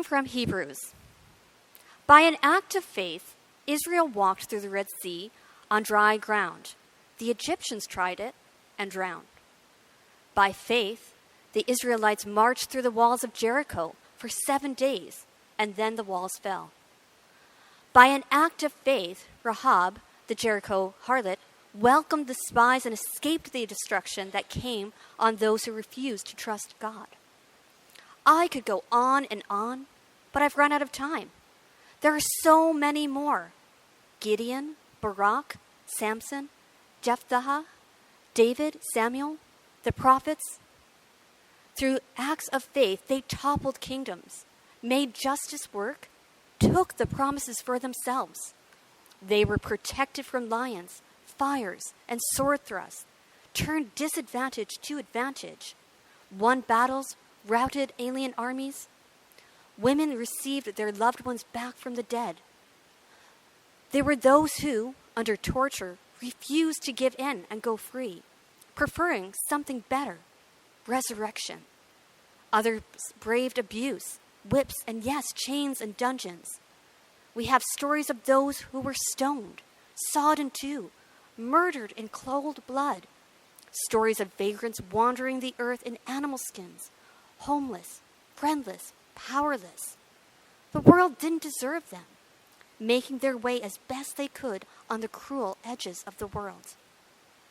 From Hebrews. By an act of faith, Israel walked through the Red Sea on dry ground. The Egyptians tried it and drowned. By faith, the Israelites marched through the walls of Jericho for 7 days, and then the walls fell. By an act of faith, Rahab, the Jericho harlot, welcomed the spies and escaped the destruction that came on those who refused to trust God. I could go on, but I've run out of time. There are so many more. Gideon, Barak, Samson, Jephthah, David, Samuel, the prophets. Through acts of faith, they toppled kingdoms, made justice work, took the promises for themselves. They were protected from lions, fires, and sword thrusts, turned disadvantage to advantage, won battles, routed alien armies. Women received their loved ones back from the dead. There were those who, under torture, refused to give in and go free, preferring something better, resurrection. Others braved abuse, whips, and yes, chains and dungeons. We have stories of those who were stoned, sawed in two, murdered in cold blood. Stories of vagrants wandering the earth in animal skins, homeless, friendless, powerless. The world didn't deserve them, making their way as best they could on the cruel edges of the world.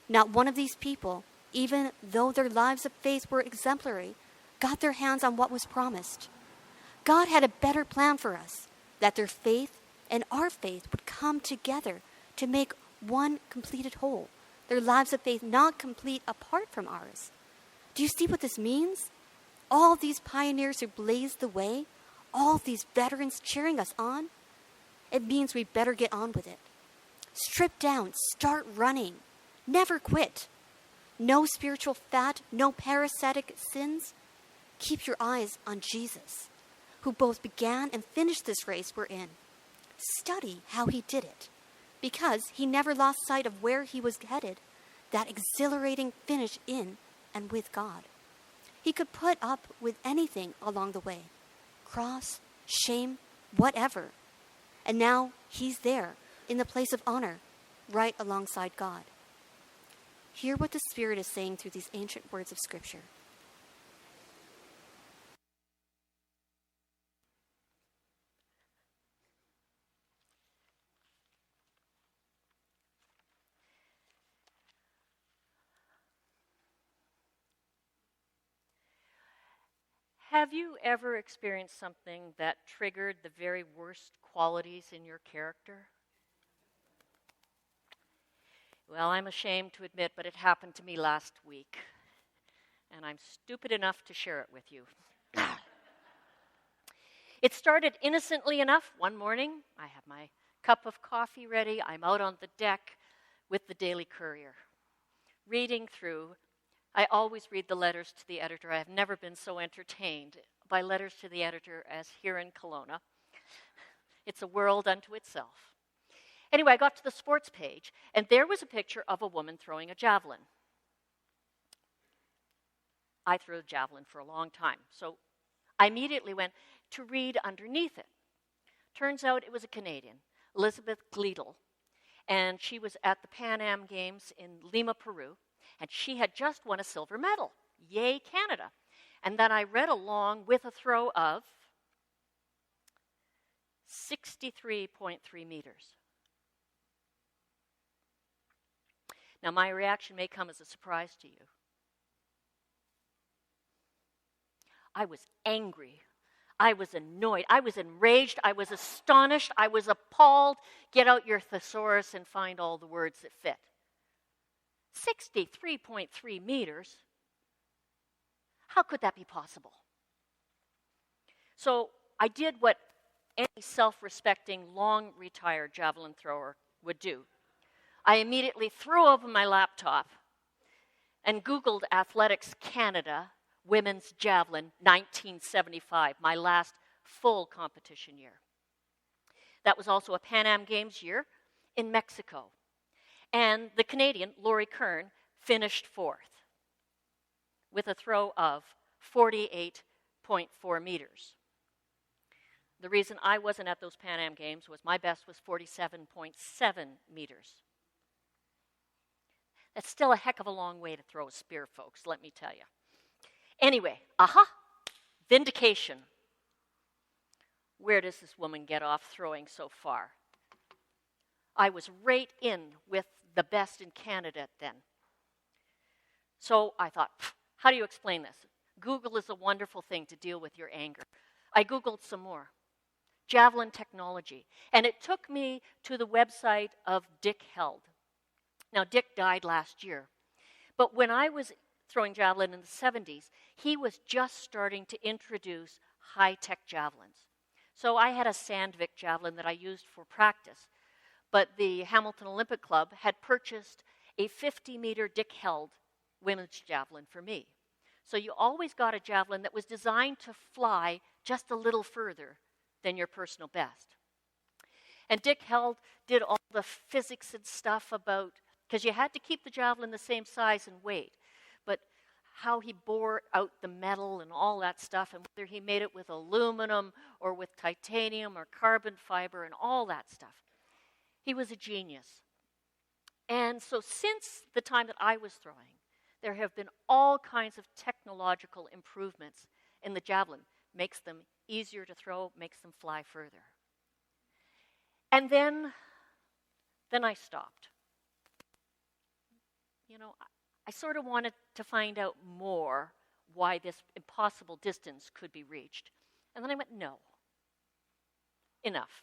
Not one of these people, even though their lives of faith were exemplary, got their hands on what was promised. God had a better plan for us, that their faith and our faith would come together to make one completed whole, their lives of faith not complete apart from ours. Do you see what this means? All these pioneers who blazed the way, all these veterans cheering us on, it means we better get on with it. Strip down, start running, never quit. No spiritual fat, no parasitic sins. Keep your eyes on Jesus, who both began and finished this race we're in. Study how he did it, because he never lost sight of where he was headed, that exhilarating finish in and with God. He could put up with anything along the way, cross, shame, whatever. And now he's there in the place of honor, right alongside God. Hear what the Spirit is saying through these ancient words of Scripture. Have you ever experienced something that triggered the very worst qualities in your character? Well, I'm ashamed to admit, but it happened to me last week, and I'm stupid enough to share it with you. It started innocently enough. One morning, I have my cup of coffee ready. I'm out on the deck with the Daily Courier, reading through. I always read the letters to the editor. I have never been so entertained by letters to the editor as here in Kelowna. It's a world unto itself. Anyway, I got to the sports page, and there was a picture of a woman throwing a javelin. I threw a javelin for a long time, so I immediately went to read underneath it. Turns out it was a Canadian, Elizabeth Gleadle, and she was at the Pan Am Games in Lima, Peru, and she had just won a silver medal. Yay, Canada. And then I read along with a throw of 63.3 meters. Now, my reaction may come as a surprise to you. I was angry. I was annoyed. I was enraged. I was astonished. I was appalled. Get out your thesaurus and find all the words that fit. 63.3 meters. How could that be possible? So I did what any self-respecting, long-retired javelin thrower would do. I immediately threw open my laptop and Googled Athletics Canada Women's Javelin 1975, my last full competition year. That was also a Pan Am Games year in Mexico. And the Canadian, Laurie Kern, finished fourth with a throw of 48.4 meters. The reason I wasn't at those Pan Am Games was my best was 47.7 meters. That's still a heck of a long way to throw a spear, folks, let me tell you. Anyway, vindication. Where does this woman get off throwing so far? I was right in with the best in Canada then. So I thought, how do you explain this? Google is a wonderful thing to deal with your anger. I Googled some more. Javelin technology. And it took me to the website of Dick Held. Now, Dick died last year. But when I was throwing javelin in the 70s, he was just starting to introduce high-tech javelins. So I had a Sandvik javelin that I used for practice. But the Hamilton Olympic Club had purchased a 50-meter Dick Held women's javelin for me. So you always got a javelin that was designed to fly just a little further than your personal best. And Dick Held did all the physics and stuff about, because you had to keep the javelin the same size and weight, but how he bore out the metal and all that stuff, and whether he made it with aluminum or with titanium or carbon fiber and all that stuff. He was a genius. And so since the time that I was throwing, there have been all kinds of technological improvements in the javelin. Makes them easier to throw, makes them fly further. And then I stopped. You know, I sort of wanted to find out more why this impossible distance could be reached. And then I went, no. Enough.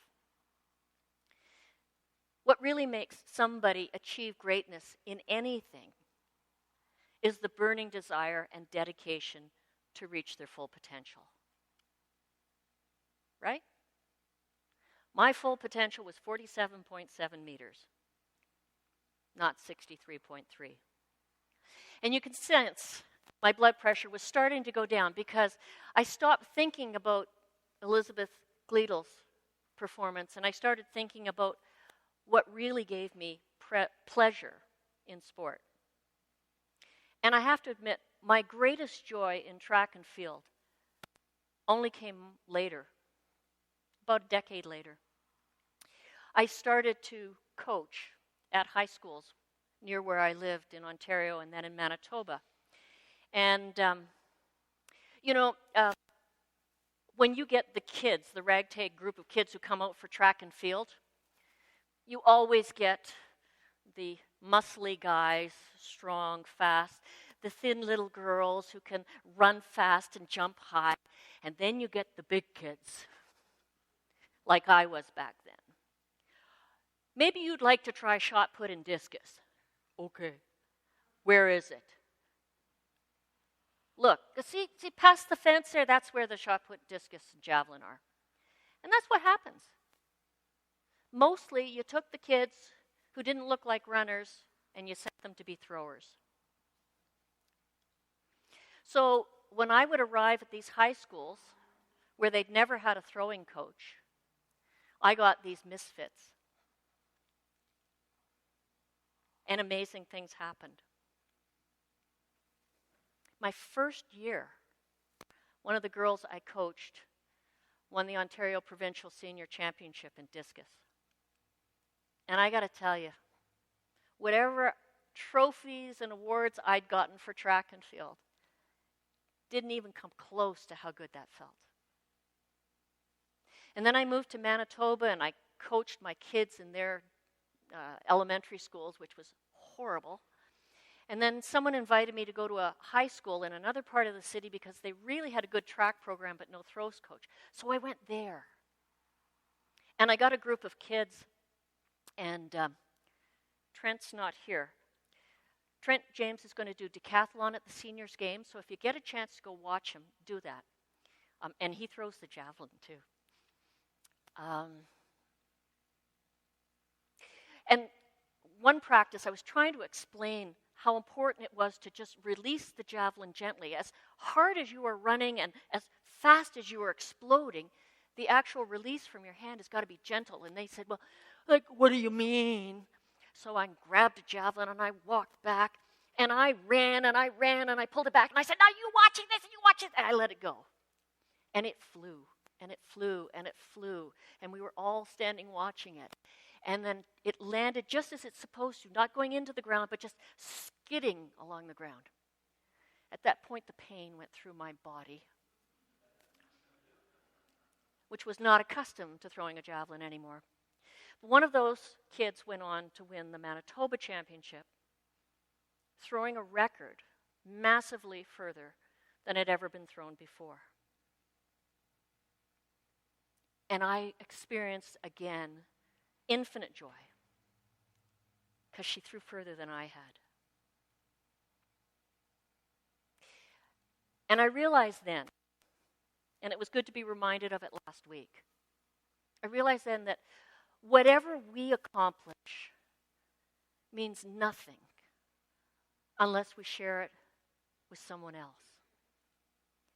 What really makes somebody achieve greatness in anything is the burning desire and dedication to reach their full potential. Right? My full potential was 47.7 meters, not 63.3. And you can sense my blood pressure was starting to go down because I stopped thinking about Elizabeth Gleadle's performance and I started thinking about what really gave me pleasure in sport. And I have to admit, my greatest joy in track and field only came later, about a decade later. I started to coach at high schools near where I lived in Ontario and then in Manitoba. And, when you get the kids, the ragtag group of kids who come out for track and field, you always get the muscly guys, strong, fast, the thin little girls who can run fast and jump high, and then you get the big kids, like I was back then. Maybe you'd like to try shot put and discus. Okay. Where is it? Look, see past the fence there, that's where the shot put, discus, and javelin are. And that's what happens. Mostly, you took the kids who didn't look like runners and you sent them to be throwers. So when I would arrive at these high schools where they'd never had a throwing coach, I got these misfits. And amazing things happened. My first year, one of the girls I coached won the Ontario Provincial Senior Championship in discus. And I got to tell you, whatever trophies and awards I'd gotten for track and field didn't even come close to how good that felt. And then I moved to Manitoba and I coached my kids in their elementary schools, which was horrible. And then someone invited me to go to a high school in another part of the city because they really had a good track program but no throws coach. So I went there. And I got a group of kids, and Trent's not here. Trent James is going to do decathlon at the seniors' game, so if you get a chance to go watch him, do that. And he throws the javelin too. And one practice, I was trying to explain how important it was to just release the javelin gently. As hard as you are running and as fast as you are exploding, the actual release from your hand has got to be gentle. And they said, well, like, what do you mean? So I grabbed a javelin and I walked back and I ran and I pulled it back and I said, now you watching this and you watch it. And I let it go. And it flew. and it flew, and it flew, and we were all standing watching it. And then it landed just as it's supposed to, not going into the ground, but just skidding along the ground. At that point, the pain went through my body, which was not accustomed to throwing a javelin anymore. One of those kids went on to win the Manitoba Championship, throwing a record massively further than had ever been thrown before. And I experienced again infinite joy because she threw further than I had. And I realized then, and it was good to be reminded of it last week, I realized then that whatever we accomplish means nothing unless we share it with someone else.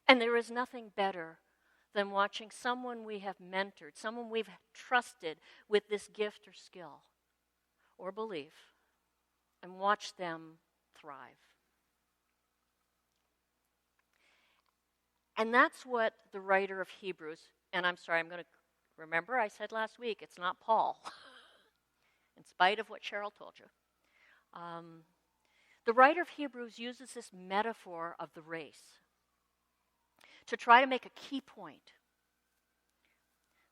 And there is nothing better than watching someone we have mentored, someone we've trusted with this gift or skill or belief, and watch them thrive. And that's what the writer of Hebrews, and I'm sorry, I'm going to remember I said last week, it's not Paul, in spite of what Cheryl told you. The writer of Hebrews uses this metaphor of the race to try to make a key point.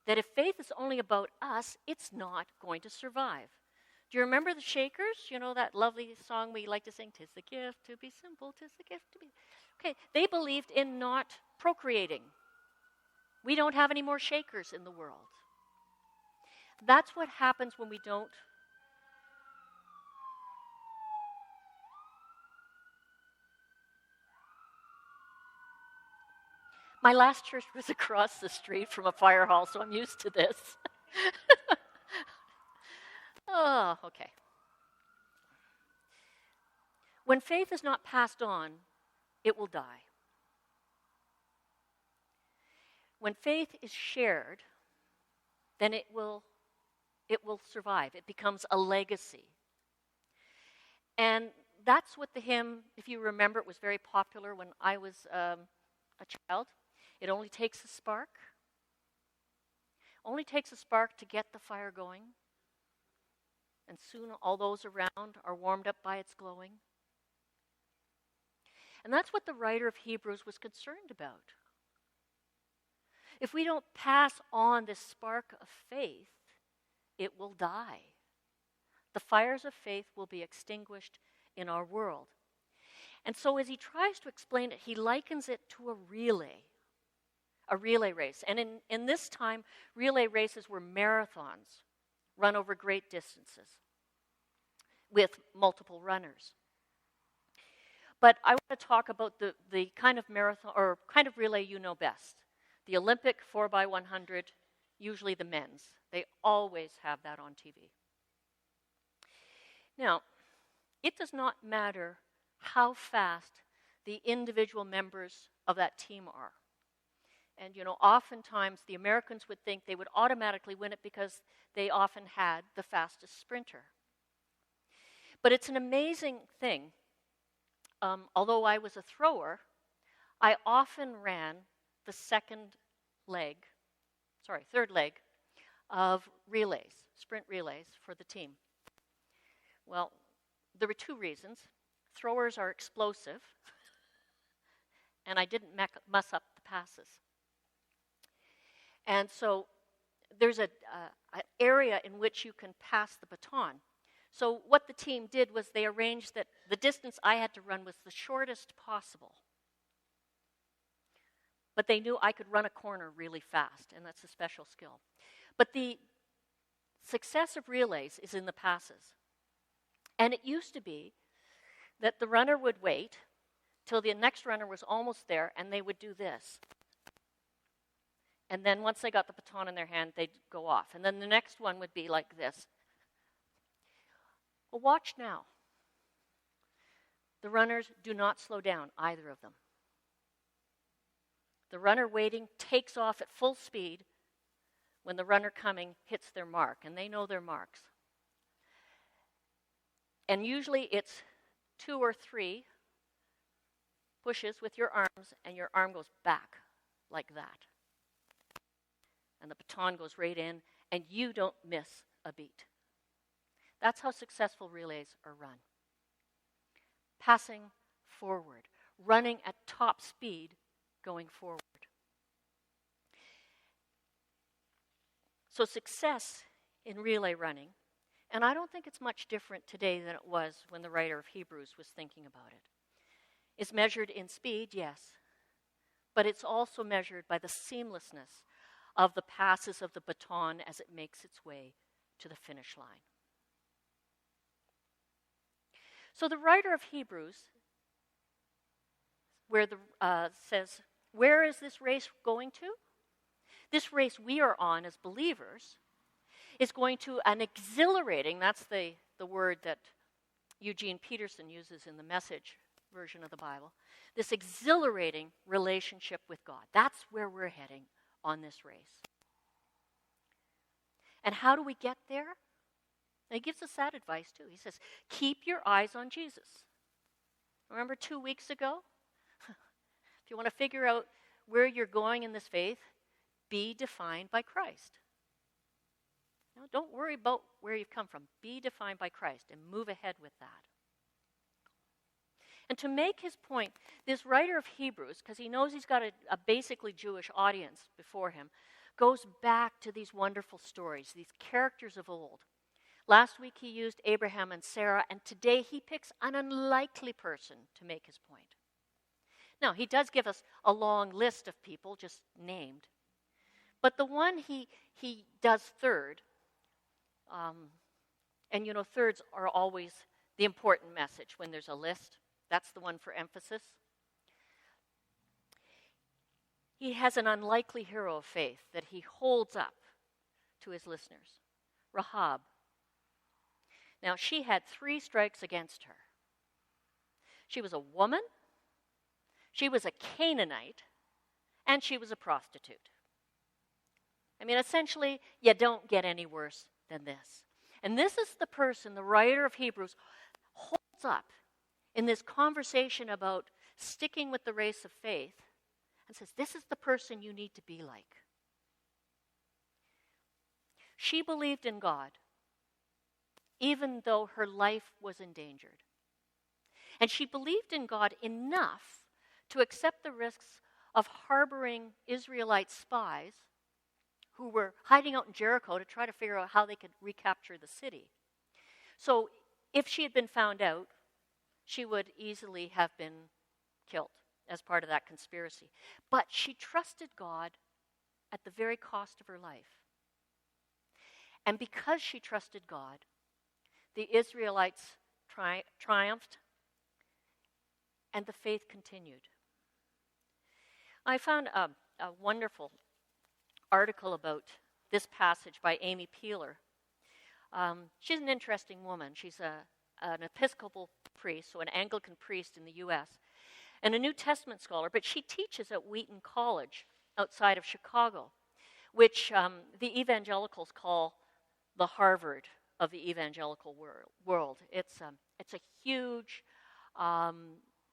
That if faith is only about us, it's not going to survive. Do you remember the Shakers? You know that lovely song we like to sing, "'Tis the gift to be simple, 'tis the gift to be..." Okay, they believed in not procreating. We don't have any more Shakers in the world. That's what happens when we don't. My last church was across the street from a fire hall, so I'm used to this. Oh, okay. When faith is not passed on, it will die. When faith is shared, then it will survive. It becomes a legacy. And that's what the hymn, if you remember, it was very popular when I was a child. It only takes a spark. Only takes a spark to get the fire going. And soon all those around are warmed up by its glowing. And that's what the writer of Hebrews was concerned about. If we don't pass on this spark of faith, it will die. The fires of faith will be extinguished in our world. And so as he tries to explain it, he likens it to a relay race. And in this time, relay races were marathons run over great distances with multiple runners. But I want to talk about the kind of marathon or kind of relay you know best. The Olympic 4x100, usually the men's. They always have that on TV. Now, it does not matter how fast the individual members of that team are. And, oftentimes the Americans would think they would automatically win it because they often had the fastest sprinter. But it's an amazing thing. Although I was a thrower, I often ran the third leg of relays, sprint relays for the team. Well, there were two reasons. Throwers are explosive, and I didn't mess up the passes. And so there's an area in which you can pass the baton. So what the team did was they arranged that the distance I had to run was the shortest possible. But they knew I could run a corner really fast, and that's a special skill. But the success of relays is in the passes. And it used to be that the runner would wait till the next runner was almost there, and they would do this. And then once they got the baton in their hand, they'd go off. And then the next one would be like this. Well, watch now. The runners do not slow down, either of them. The runner waiting takes off at full speed when the runner coming hits their mark, and they know their marks. And usually it's 2 or 3 pushes with your arms, and your arm goes back like that. and the baton goes right in, and you don't miss a beat. That's how successful relays are run. Passing forward, running at top speed, going forward. So success in relay running, and I don't think it's much different today than it was when the writer of Hebrews was thinking about it, is measured in speed, yes, but it's also measured by the seamlessness of the passes of the baton as it makes its way to the finish line. So the writer of Hebrews says, where is this race going to? This race we are on as believers is going to an exhilarating, that's the word that Eugene Peterson uses in the Message version of the Bible, this exhilarating relationship with God. That's where we're heading on this race. And how do we get there? And he gives us that advice too. He says, keep your eyes on Jesus. Remember 2 weeks ago? If you want to figure out where you're going in this faith, be defined by Christ. Now, don't worry about where you've come from. Be defined by Christ and move ahead with that. And to make his point, this writer of Hebrews, because he knows he's got a basically Jewish audience before him, goes back to these wonderful stories, these characters of old. Last week he used Abraham and Sarah, and today he picks an unlikely person to make his point. Now, he does give us a long list of people just named, but the one he does third, and you know, thirds are always the important message when there's a list. That's the one for emphasis. He has an unlikely hero of faith that he holds up to his listeners, Rahab. Now, she had 3 strikes against her. She was a woman, she was a Canaanite, and she was a prostitute. I mean, essentially, you don't get any worse than this. And this is the person the writer of Hebrews holds up in this conversation about sticking with the race of faith and says, this is the person you need to be like. She believed in God, even though her life was endangered. And she believed in God enough to accept the risks of harboring Israelite spies who were hiding out in Jericho to try to figure out how they could recapture the city. So if she had been found out, she would easily have been killed as part of that conspiracy. But she trusted God at the very cost of her life. And because she trusted God, the Israelites triumphed, and the faith continued. I found a wonderful article about this passage by Amy Peeler. She's an interesting woman. She's an Episcopal priest, so an Anglican priest in the U.S., and a New Testament scholar, but she teaches at Wheaton College outside of Chicago, which the evangelicals call the Harvard of the evangelical world. It's a huge,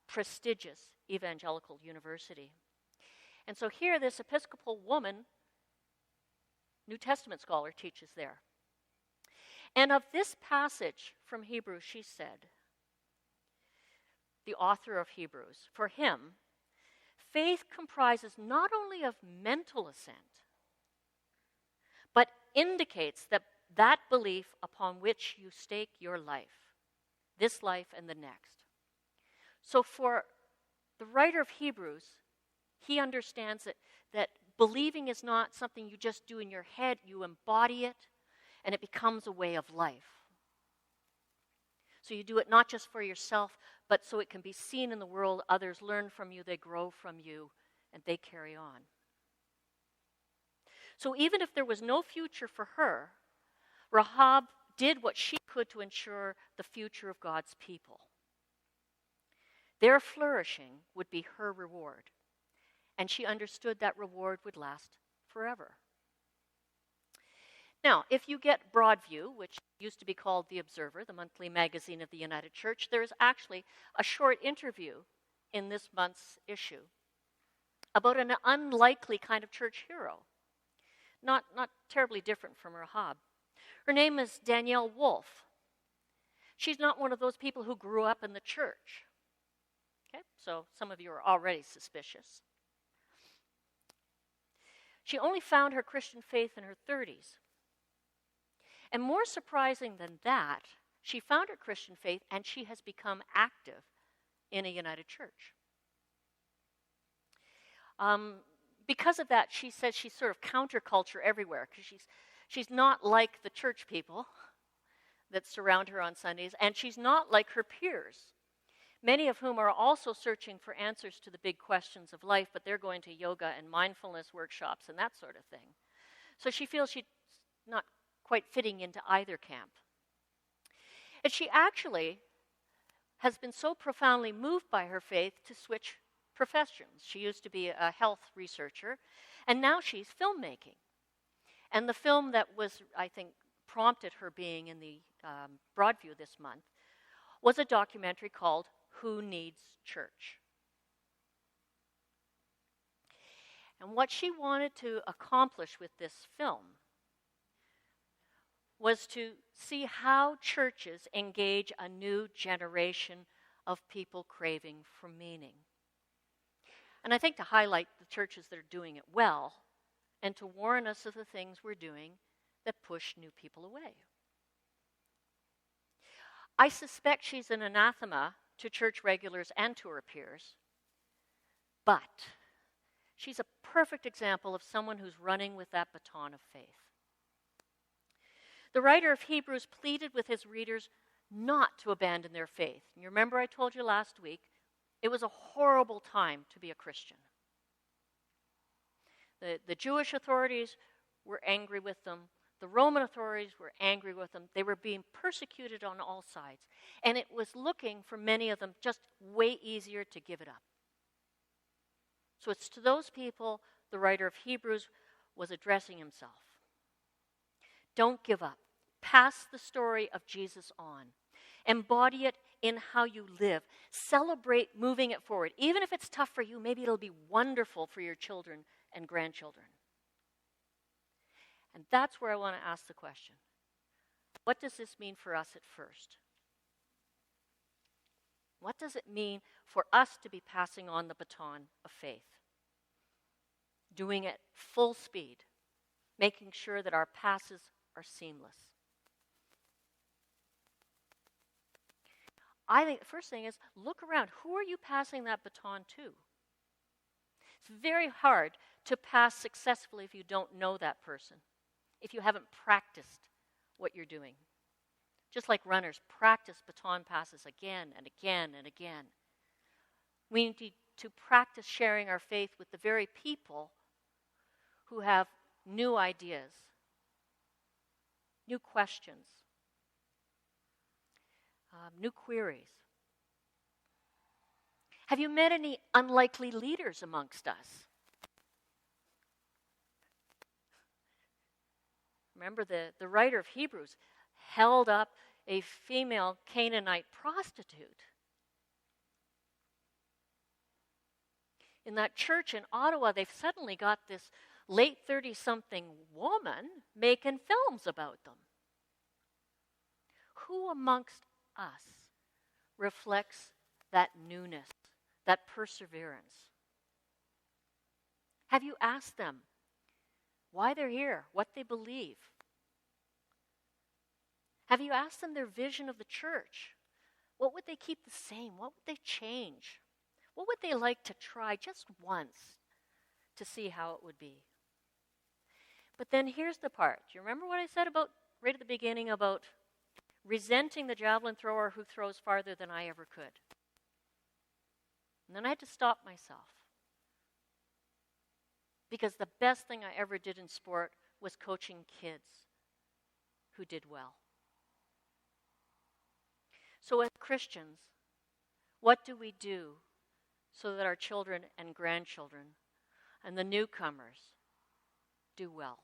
prestigious evangelical university. And so here this Episcopal woman, New Testament scholar, teaches there. And of this passage from Hebrews, she said, the author of Hebrews, for him, faith comprises not only of mental assent, but indicates that belief upon which you stake your life, this life and the next. So for the writer of Hebrews, he understands that believing is not something you just do in your head, you embody it, and it becomes a way of life. So you do it not just for yourself, but so it can be seen in the world. Others learn from you, they grow from you, and they carry on. So even if there was no future for her, Rahab did what she could to ensure the future of God's people. Their flourishing would be her reward, and she understood that reward would last forever. Now, if you get Broadview, which used to be called The Observer, the monthly magazine of the United Church, there is actually a short interview in this month's issue about an unlikely kind of church hero. not terribly different from Rahab. Her name is Danielle Wolf. She's not one of those people who grew up in the church. Okay, so some of you are already suspicious. She only found her Christian faith in her 30s. And more surprising than that, she found her Christian faith and she has become active in a United Church. Because of that, she says she's sort of counterculture everywhere, because she's not like the church people that surround her on Sundays, and she's not like her peers, many of whom are also searching for answers to the big questions of life, but they're going to yoga and mindfulness workshops and that sort of thing. So she feels she's not quite fitting into either camp. And she actually has been so profoundly moved by her faith to switch professions. She used to be a health researcher, and now she's filmmaking. And the film that was, I think, prompted her being in the Broadview this month was a documentary called Who Needs Church? And what she wanted to accomplish with this film was to see how churches engage a new generation of people craving for meaning. And I think to highlight the churches that are doing it well, and to warn us of the things we're doing that push new people away. I suspect she's an anathema to church regulars and to her peers, but she's a perfect example of someone who's running with that baton of faith. The writer of Hebrews pleaded with his readers not to abandon their faith. You remember I told you last week, it was a horrible time to be a Christian. The Jewish authorities were angry with them. The Roman authorities were angry with them. They were being persecuted on all sides. And it was looking, for many of them, just way easier to give it up. So it's to those people the writer of Hebrews was addressing himself. Don't give up. Pass the story of Jesus on. Embody it in how you live. Celebrate moving it forward. Even if it's tough for you, maybe it'll be wonderful for your children and grandchildren. And that's where I want to ask the question. What does this mean for us at First? What does it mean for us to be passing on the baton of faith? Doing it full speed, making sure that our passes are seamless. I think the first thing is look around. Who are you passing that baton to? It's very hard to pass successfully if you don't know that person, if you haven't practiced what you're doing. Just like runners practice baton passes again and again and again. We need to practice sharing our faith with the very people who have new ideas, new questions, new queries. Have you met any unlikely leaders amongst us? Remember, the writer of Hebrews held up a female Canaanite prostitute. In that church in Ottawa, they've suddenly got this late 30-something woman making films about them. Who amongst us reflects that newness, that perseverance? Have you asked them why they're here, what they believe? Have you asked them their vision of the church? What would they keep the same? What would they change? What would they like to try just once to see how it would be? But then here's the part. Do you remember what I said about right at the beginning about resenting the javelin thrower who throws farther than I ever could? And then I had to stop myself. Because the best thing I ever did in sport was coaching kids who did well. So as Christians, what do we do so that our children and grandchildren and the newcomers do well?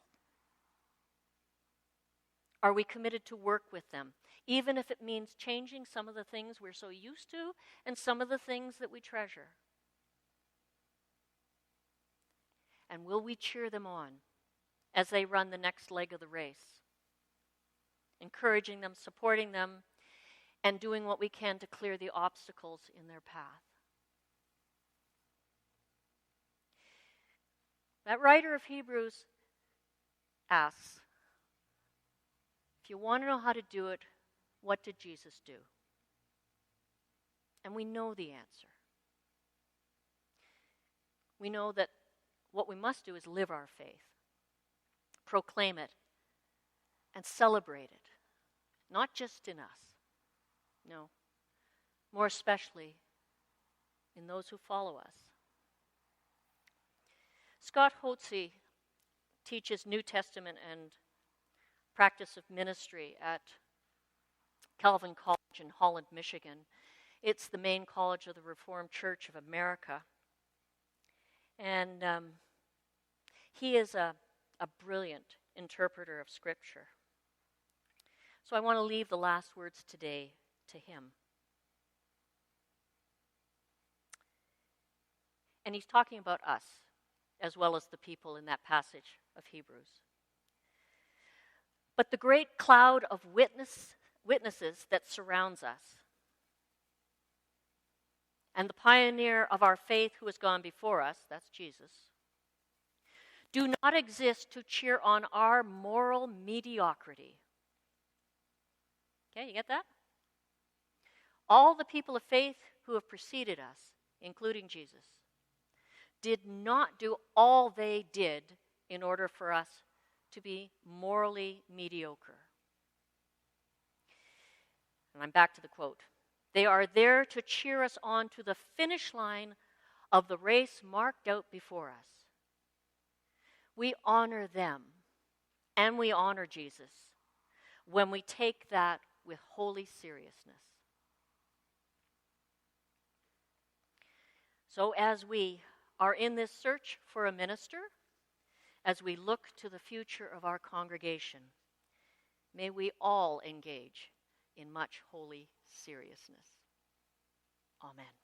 Are we committed to work with them, even if it means changing some of the things we're so used to and some of the things that we treasure? And will we cheer them on as they run the next leg of the race, encouraging them, supporting them, and doing what we can to clear the obstacles in their path. That writer of Hebrews asks, if you want to know how to do it, what did Jesus do? And we know the answer. We know that what we must do is live our faith, proclaim it, and celebrate it, not just in us. No, more especially in those who follow us. Scott Hotze teaches New Testament and practice of ministry at Calvin College in Holland, Michigan. It's the main college of the Reformed Church of America. And he is a brilliant interpreter of Scripture. So I want to leave the last words today to him. And he's talking about us, as well as the people in that passage of Hebrews. But the great cloud of witnesses that surrounds us, and the pioneer of our faith who has gone before us, that's Jesus, do not exist to cheer on our moral mediocrity. Okay, you get that? All the people of faith who have preceded us, including Jesus, did not do all they did in order for us to be morally mediocre. And I'm back to the quote. They are there to cheer us on to the finish line of the race marked out before us. We honor them and we honor Jesus when we take that with holy seriousness. So as we are in this search for a minister, as we look to the future of our congregation, may we all engage in much holy seriousness. Amen.